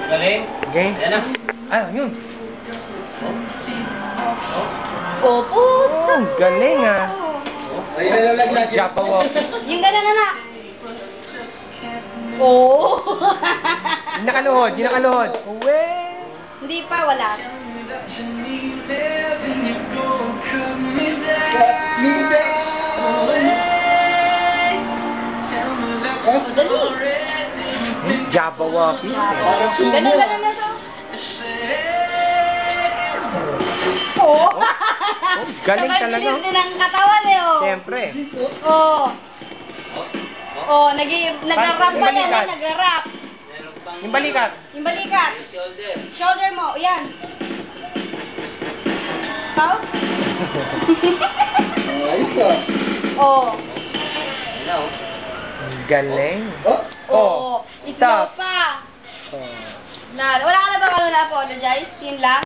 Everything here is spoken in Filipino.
Galing. Okay. Ayan na. Ah, yun. Opo. Oh, galing ah. Ay, nalalaglag yun. Jabawok. Yung gano'n na. Oo. Yung nakaluhod, yung nakaluhod. Uwe. Hindi pa, wala. Dali. Jabawok. Gano'n na to. Oo. Galing talaga. Sabay din ang katawan eh, oh. Siyempre. Oo. Oh, nag-rap pa yan, nag-rap. Yung balikat. Yung balikat. Shoulder. Shoulder mo, yan. How? Ayos ka. Oh. Ayan na, oh. Galing. Oo. Ito Stop. pa. Oh. Wala ka na ba na apologize? Yun lang?